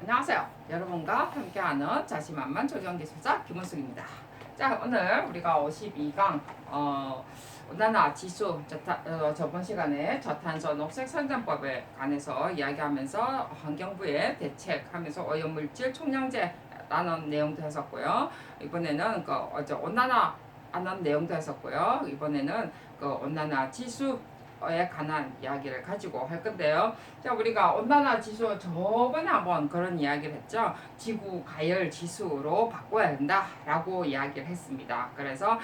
안녕하세요. 여러분과 함께하는 자신만만 적용기술사 김은숙입니다. 자, 오늘 우리가 52강 온난화 지수 저번 시간에 저탄소 녹색 선전법에 관해서 이야기하면서 환경부의 대책하면서 오염물질 총량제라는 내용도 했었고요. 이번에는 온난화 하는 내용도 했었고요. 이번에는 온난화 지수에 관한 이야기를 가지고 할 건데요. 자, 우리가 온난화 지수 저번에 한번 그런 이야기를 했죠. 지구 가열 지수로 바꿔야 된다라고 이야기를 했습니다. 그래서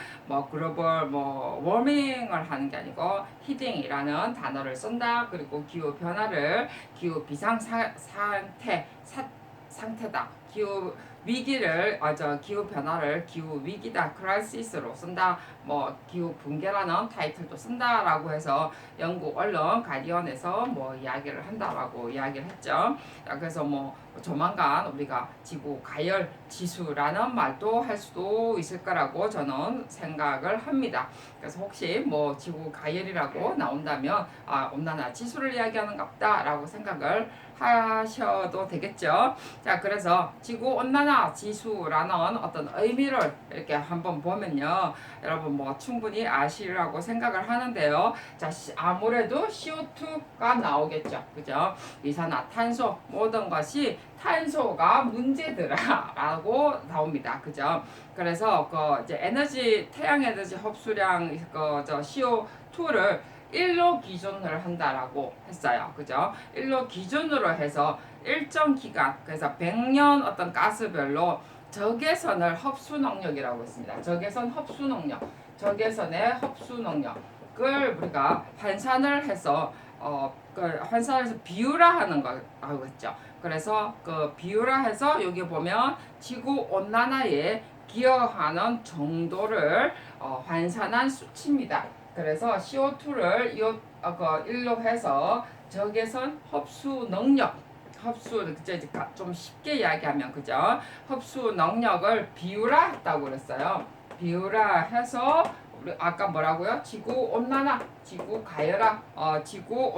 글로벌 워밍을 하는 게 아니고 히딩이라는 단어를 쓴다. 그리고 기후 변화를 기후 비상 상태다. 기후 위기를 기후 변화를 기후 위기다 크라이시스로 쓴다. 기후 붕괴라는 타이틀도 쓴다라고 해서 영국 언론 가디언에서 이야기를 한다라고 이야기를 했죠. 그래서 조만간 우리가 지구 가열 지수라는 말도 할 수도 있을 거라고 저는 생각을 합니다. 그래서 혹시 지구 가열이라고 나온다면 온난화 지수를 이야기하는가 보다라고 생각을 하셔도 되겠죠. 자, 그래서 지구 온난화 지수라는 어떤 의미를 이렇게 한번 보면요, 여러분 충분히 아시라고 생각을 하는데요. 자, 아무래도 CO2가 나오겠죠, 그죠? 이산화탄소 모든 것이 탄소가 문제더라라고 나옵니다, 그죠? 그래서 이제 태양 에너지 흡수량 CO2를 1로 기준을 한다라고 했어요. 그죠? 1로 기준으로 해서 일정 기간, 그래서 100년 어떤 가스별로 적외선을 흡수 능력이라고 했습니다. 적외선 흡수 능력, 적외선의 흡수 능력을 우리가 환산을 해서 환산해서 비율화하는 거라고 했죠. 그래서 비율화해서 여기 보면 지구 온난화에 기여하는 정도를 환산한 수치입니다. 그래서 CO2를 1로 해서 적외선 흡수 능력, 좀 쉽게 이야기하면 그죠? 흡수 능력을 비율화했다고 그랬어요. 비율화해서 우리 아까 뭐라고요? 지구 온난화, 지구 가열화, 지구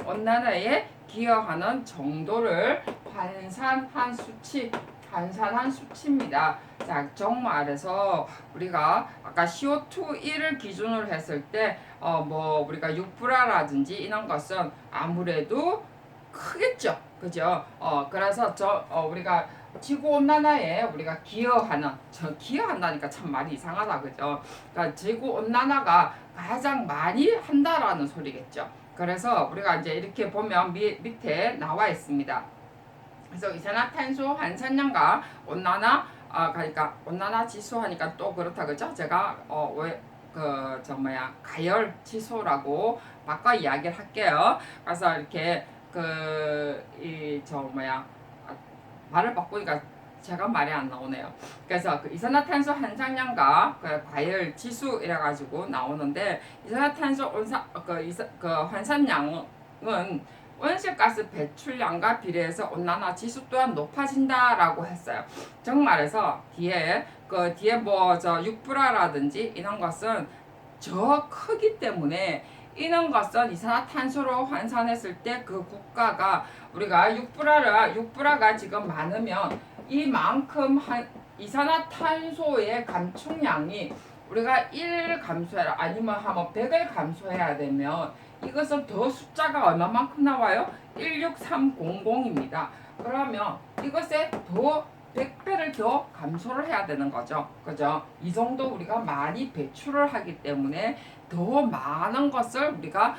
온난화에 기여하는 정도를 환산한 수치입니다. 자, 정말에서 우리가 아까 CO2 1을 기준으로 했을 때 우리가 육브라라든지 이런 것은 아무래도 크겠죠. 그죠? 그래서 우리가 지구 온난화에 우리가 기여한다니까 참 말이 이상하다. 그죠? 그러니까 지구 온난화가 가장 많이 한다라는 소리겠죠. 그래서 우리가 이제 이렇게 보면 밑에 나와 있습니다. 그래서 이산화탄소 환산량과 온난화 그러니까 온난화 지수 하니까 또 그렇다 그죠? 제가 가열 지수라고 바꿔 이야기를 할게요. 그래서 이렇게 말을 바꾸니까 제가 말이 안 나오네요. 그래서 이산화탄소 환산량과 과열 지수 이래 가지고 나오는데, 이산화탄소 환산량은 온실가스 배출량과 비례해서 온난화 지수 또한 높아진다라고 했어요. 정말에서 뒤에 육브라라든지 이런 것은 저 크기 때문에 이런 것은 이산화탄소로 환산했을 때 그 국가가 우리가 육브라가 지금 많으면 이만큼 이산화탄소의 감축량이 우리가 1 감소해라 아니면 한번 100을 감소해야 되면 이것은 더 숫자가 얼마만큼 나와요? 16300입니다. 그러면 이것에 더 100배를 더 감소를 해야 되는 거죠. 그죠? 이 정도 우리가 많이 배출을 하기 때문에 더 많은 것을 우리가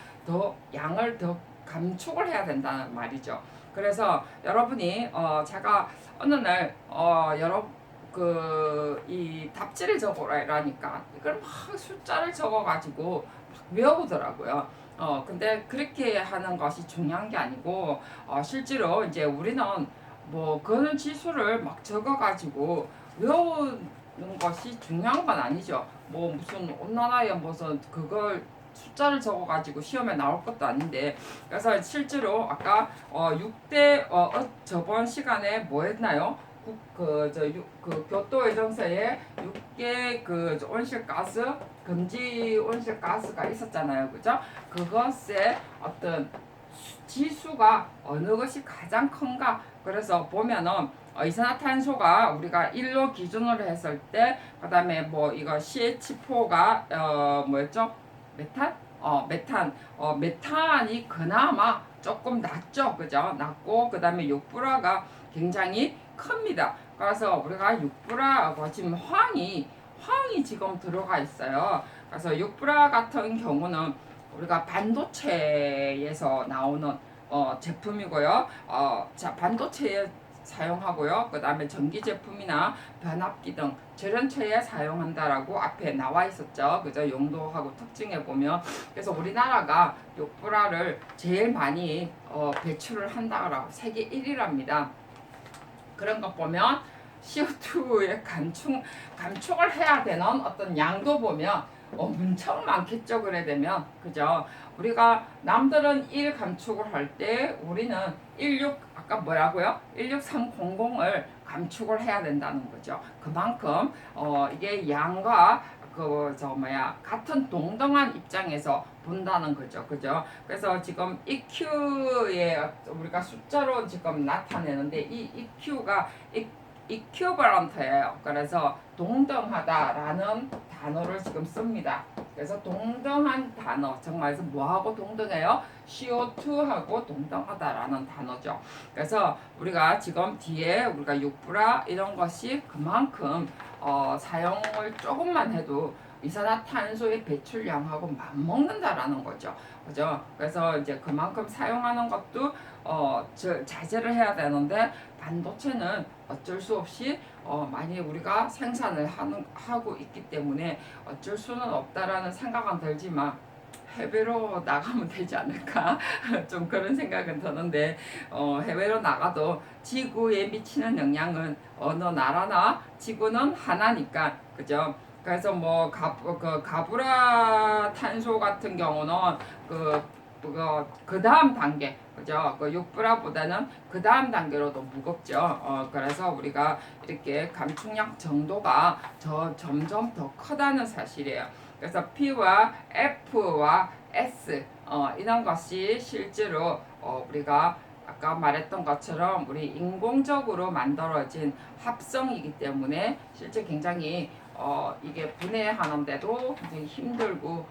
양을 더 감축을 해야 된다는 말이죠. 그래서 여러분이 제가 어느 날 이 답지를 적어라니까 이걸 막 숫자를 적어가지고 막 외우더라고요. 근데 그렇게 하는 것이 중요한 게 아니고, 실제로 이제 우리는 그런 지수를 막 적어가지고 외우는 것이 중요한 건 아니죠. 무슨 온난화에 무슨 그걸 숫자를 적어가지고 시험에 나올 것도 아닌데. 그래서 실제로 아까 6대 저번 시간에 뭐 했나요? 교토의정서에 6개 온실가스 금지 온실가스가 있었잖아요, 그죠? 그것의 어떤 지수가 어느 것이 가장 큰가? 그래서 보면은 이산화탄소가 우리가 1로 기준으로 했을 때, 그다음에 뭐 이거 CH4가 뭐였죠? 메탄? 메탄이 그나마 조금 낮죠, 그죠? 낮고 그다음에 육불화가 굉장히 큽니다. 그래서 우리가 육불화 지금 황이 지금 들어가 있어요. 그래서 육불화 같은 경우는 우리가 반도체에서 나오는 제품이고요. 자, 반도체에 사용하고요. 그 다음에 전기 제품이나 변압기 등 절연체에 사용한다라고 앞에 나와 있었죠. 그죠? 용도하고 특징에 보면. 그래서 우리나라가 육불화를 제일 많이 배출을 한다라고 세계 1위랍니다. 그런 거 보면 CO2의 감축을 해야 되는 어떤 양도 보면 엄청 많겠죠. 그래 되면 그죠. 우리가 남들은 1 감축을 할 때 우리는 16 아까 뭐라고요? 16300을 감축을 해야 된다는 거죠. 그만큼 이게 양과 같은 동등한 입장에서 본다는 거죠. 그죠? 그래서 지금 EQ에 우리가 숫자로 지금 나타내는데 이 EQ가 equivalent예요. 그래서 동등하다라는 단어를 지금 씁니다. 그래서 동등한 단어, 정말에서 뭐하고 동등해요? CO2하고 동등하다라는 단어죠. 그래서 우리가 지금 뒤에 우리가 육불화 이런 것이 그만큼 사용을 조금만 해도 이산화탄소의 배출량하고 맞먹는다라는 거죠. 그죠? 그래서 이제 그만큼 사용하는 것도 자제를 해야 되는데 반도체는 어쩔 수 없이 많이 우리가 생산을 하고 있기 때문에 어쩔 수는 없다라는 생각은 들지만 해외로 나가면 되지 않을까 좀 그런 생각은 드는데 해외로 나가도 지구에 미치는 영향은 어느 나라나 지구는 하나니까 그죠. 그래서 뭐 가브라 탄소 같은 경우는 그 다음 단계 그죠? 그 육불화보다는 그 다음 단계로 더 무겁죠. 그래서 우리가 이렇게 감축량 정도가 점점 더 크다는 사실이에요. 그래서 P와 F와 S 이런 것이 실제로 우리가 아까 말했던 것처럼 우리 인공적으로 만들어진 합성이기 때문에 실제 굉장히 이게 분해하는데도 굉장히 힘들고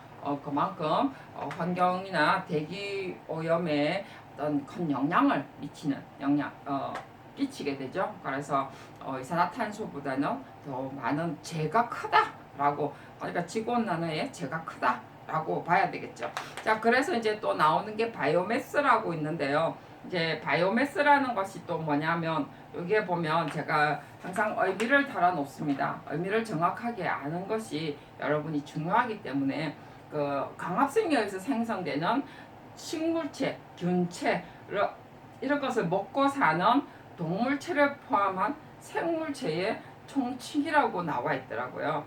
그만큼 환경이나 대기 오염에 어떤 큰 영향을 끼치게 되죠. 그래서 이산화탄소보다는 더 많은 재가 크다라고 그러니까 지구온난화의 재가 크다라고 봐야 되겠죠. 자, 그래서 이제 또 나오는 게 바이오매스라고 있는데요. 이제 바이오매스라는 것이 또 뭐냐면 여기에 보면 제가 항상 의미를 달아 놓습니다. 의미를 정확하게 아는 것이 여러분이 중요하기 때문에 그 광합성에서 생성되는 식물체, 균체 이런 것을 먹고 사는 동물체를 포함한 생물체의 총칭이라고 나와 있더라고요.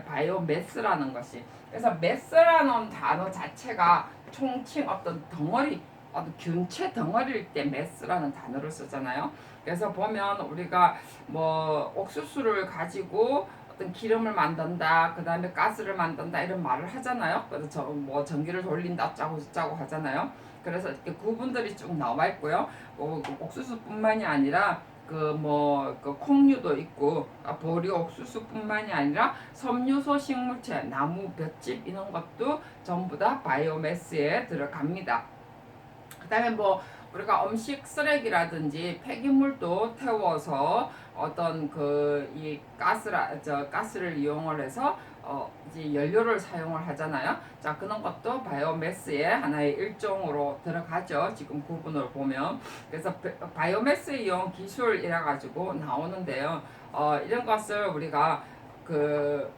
바이오매스라는 것이. 그래서 매스라는 단어 자체가 총칭 어떤 덩어리 균체 덩어리일 때 매스라는 단어를 쓰잖아요. 그래서 보면 우리가 뭐 옥수수를 가지고 어떤 기름을 만든다, 그 다음에 가스를 만든다 이런 말을 하잖아요. 그래서 뭐 전기를 돌린다, 어쩌고 저쩌고 하잖아요. 그래서 이렇게 구분들이 쭉 나와 있고요. 옥수수뿐만이 아니라 그 콩류도 있고 보리 옥수수뿐만이 아니라 섬유소 식물체, 나무, 볏짚 이런 것도 전부 다 바이오매스에 들어갑니다. 그다음에 뭐 우리가 음식 쓰레기라든지 폐기물도 태워서 어떤 이 가스를 이용을 해서 이제 연료를 사용을 하잖아요. 자, 그런 것도 바이오매스의 하나의 일종으로 들어가죠. 지금 구분을 보면. 그래서 바이오매스 이용 기술이라 가지고 나오는데요. 이런 것을 우리가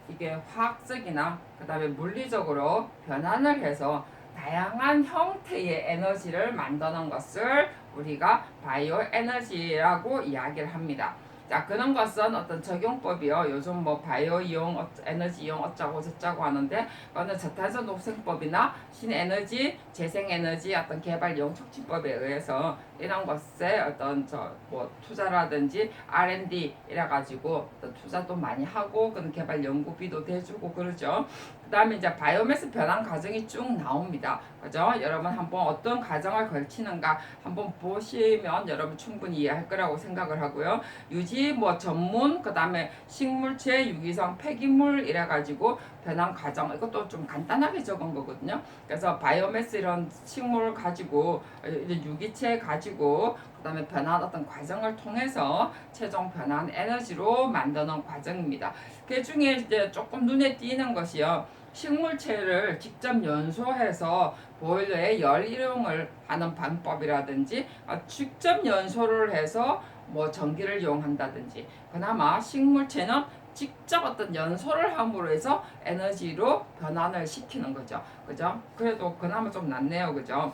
이게 화학적이나 그다음에 물리적으로 변환을 해서 다양한 형태의 에너지를 만드는 것을 우리가 바이오 에너지라고 이야기를 합니다. 자, 그런 것은 어떤 적용법이요. 요즘 뭐 바이오 이용, 에너지 이용 어쩌고 저쩌고 하는데, 그거는 저탄소 녹색법이나 신에너지, 재생에너지 어떤 개발 이용 촉진법에 의해서 이런 것에 어떤 뭐 투자라든지 R&D 이래 가지고 어떤 투자도 많이 하고 그런 개발 연구비도 대주고 그러죠. 그다음에 이제 바이오매스 변환 과정이 쭉 나옵니다. 그죠? 여러분 한번 어떤 과정을 걸치는가 한번 보시면 여러분 충분히 이해할 거라고 생각을 하고요. 유지 뭐 전문 그다음에 식물체 유기성 폐기물 이래 가지고 변환 과정 이것도 좀 간단하게 적은 거거든요. 그래서 바이오매스 이런 식물 가지고 이제 유기체 가지고 그다음에 변환 어떤 과정을 통해서 최종 변환 에너지로 만드는 과정입니다. 그 중에 이제 조금 눈에 띄는 것이요. 식물체를 직접 연소해서 보일러에 열 이용을 하는 방법이라든지 직접 연소를 해서 뭐 전기를 이용한다든지 그나마 식물체는 직접 어떤 연소를 함으로 해서 에너지로 변환을 시키는 거죠. 그죠? 그래도 그나마 좀 낫네요. 그죠?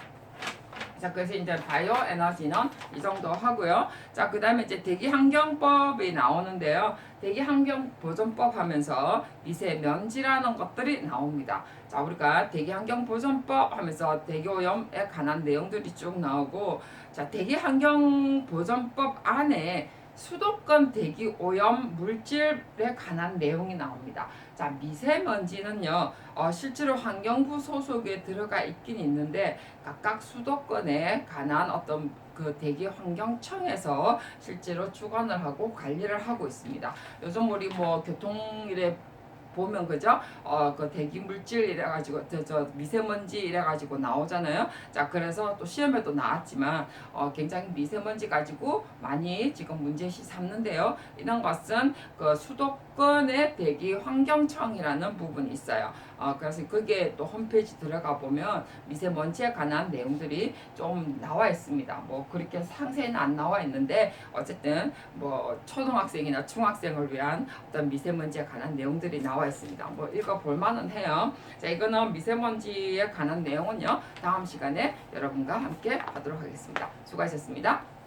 자, 그래서 이제 바이오 에너지는 이 정도 하고요. 자, 그 다음에 이제 대기환경법이 나오는데요. 대기환경보존법 하면서 미세먼지라는 것들이 나옵니다. 자, 우리가 대기환경보존법 하면서 대기오염에 관한 내용들이 쭉 나오고, 자, 대기환경보존법 안에 수도권 대기오염 물질에 관한 내용이 나옵니다. 자, 미세먼지는요, 실제로 환경부 소속에 들어가 있긴 있는데 각각 수도권에 관한 어떤 그 대기환경청에서 실제로 주관을 하고 관리를 하고 있습니다. 요즘 우리 뭐 교통일에 보면 그죠? 그 대기 물질 이래 가지고 저 미세먼지 이래 가지고 나오잖아요. 자, 그래서 또 시험에도 나왔지만 굉장히 미세먼지 가지고 많이 지금 문제시 삼는데요. 이런 것은 그 수도권의 대기 환경청이라는 부분이 있어요. 그래서 그게 또 홈페이지 들어가 보면 미세먼지에 관한 내용들이 좀 나와 있습니다. 뭐 그렇게 상세히는 안 나와 있는데 어쨌든 뭐 초등학생이나 중학생을 위한 어떤 미세먼지에 관한 내용들이 나와 있습니다. 뭐 읽어볼 만은 해요. 자, 이거는 미세먼지에 관한 내용은요. 다음 시간에 여러분과 함께 하도록 하겠습니다. 수고하셨습니다.